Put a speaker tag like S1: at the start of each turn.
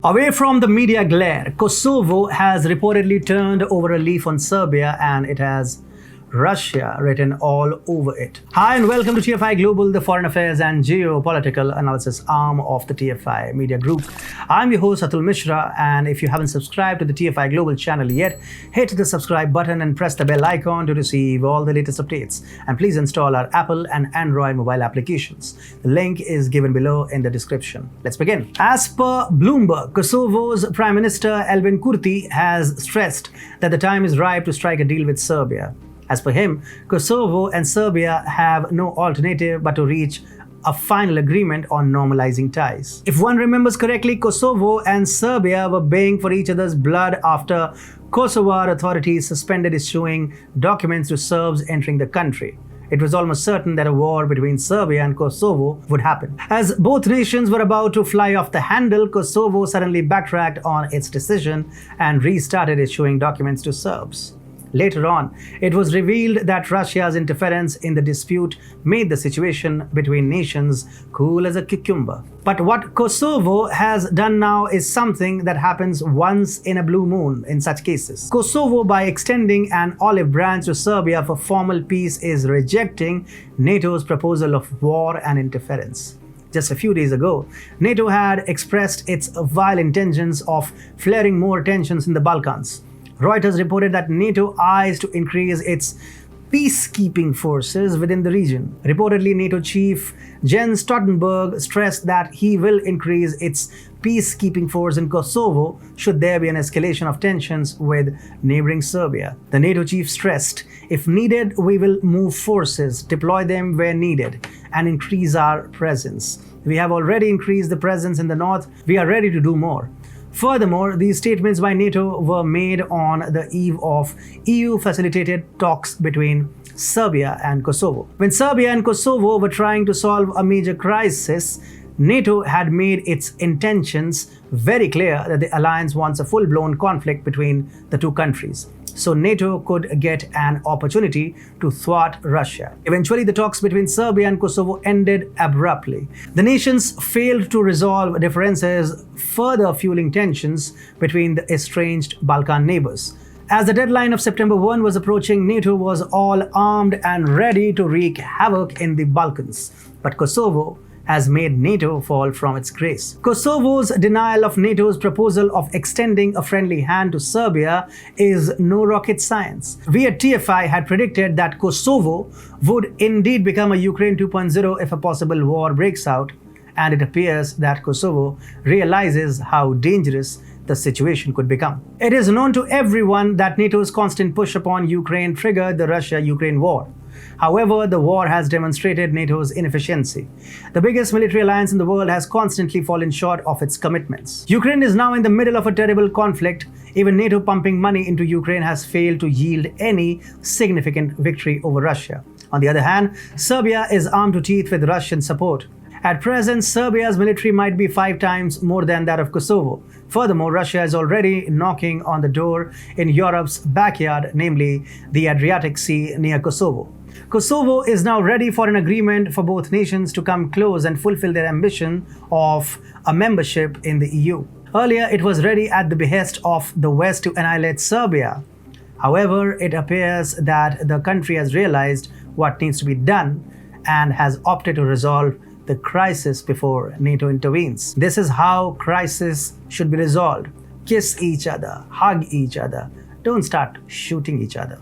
S1: Away from the media glare, Kosovo has reportedly turned over a leaf on Serbia and it has Russia written all over it. Hi and welcome to TFI Global, the foreign affairs and geopolitical analysis arm of the TFI Media Group. I'm your host Atul Mishra, and if you haven't subscribed to the TFI Global channel yet, hit the subscribe button and press the bell icon to receive all the latest updates. And please install our Apple and Android mobile applications. The link is given below in the description. Let's begin. As per Bloomberg, Kosovo's Prime Minister Albin Kurti has stressed that the time is ripe to strike a deal with Serbia. As per him, Kosovo and Serbia have no alternative but to reach a final agreement on normalizing ties. If one remembers correctly, Kosovo and Serbia were baying for each other's blood after Kosovar authorities suspended issuing documents to Serbs entering the country. It was almost certain that a war between Serbia and Kosovo would happen. As both nations were about to fly off the handle, Kosovo suddenly backtracked on its decision and restarted issuing documents to Serbs. Later on, it was revealed that Russia's interference in the dispute made the situation between nations cool as a cucumber. But what Kosovo has done now is something that happens once in a blue moon in such cases. Kosovo, by extending an olive branch to Serbia for formal peace, is rejecting NATO's proposal of war and interference. Just a few days ago, NATO had expressed its vile intentions of flaring more tensions in the Balkans. Reuters reported that NATO eyes to increase its peacekeeping forces within the region. Reportedly, NATO chief Jens Stoltenberg stressed that he will increase its peacekeeping force in Kosovo should there be an escalation of tensions with neighboring Serbia. The NATO chief stressed, if needed, we will move forces, deploy them where needed, and increase our presence. We have already increased the presence in the north. We are ready to do more. Furthermore, these statements by NATO were made on the eve of EU-facilitated talks between Serbia and Kosovo. When Serbia and Kosovo were trying to solve a major crisis, NATO had made its intentions very clear that the alliance wants a full-blown conflict between the two countries, so NATO could get an opportunity to thwart Russia. Eventually, the talks between Serbia and Kosovo ended abruptly. The nations failed to resolve differences, further fueling tensions between the estranged Balkan neighbors. As the deadline of September 1 was approaching, NATO was all armed and ready to wreak havoc in the Balkans. But Kosovo has made NATO fall from its grace. Kosovo's denial of NATO's proposal of extending a friendly hand to Serbia is no rocket science. We at TFI had predicted that Kosovo would indeed become a Ukraine 2.0 if a possible war breaks out, and it appears that Kosovo realizes how dangerous the situation could become. It is known to everyone that NATO's constant push upon Ukraine triggered the Russia-Ukraine war. However, the war has demonstrated NATO's inefficiency. The biggest military alliance in the world has constantly fallen short of its commitments. Ukraine is now in the middle of a terrible conflict. Even NATO pumping money into Ukraine has failed to yield any significant victory over Russia. On the other hand, Serbia is armed to teeth with Russian support. At present, Serbia's military might be 5 times more than that of Kosovo. Furthermore, Russia is already knocking on the door in Europe's backyard, namely the Adriatic Sea near Kosovo. Kosovo is now ready for an agreement for both nations to come close and fulfill their ambition of a membership in the EU. Earlier, it was ready at the behest of the West to annihilate Serbia. However, it appears that the country has realized what needs to be done and has opted to resolve the crisis before NATO intervenes. This is how crisis should be resolved. Kiss each other, hug each other. Don't start shooting each other.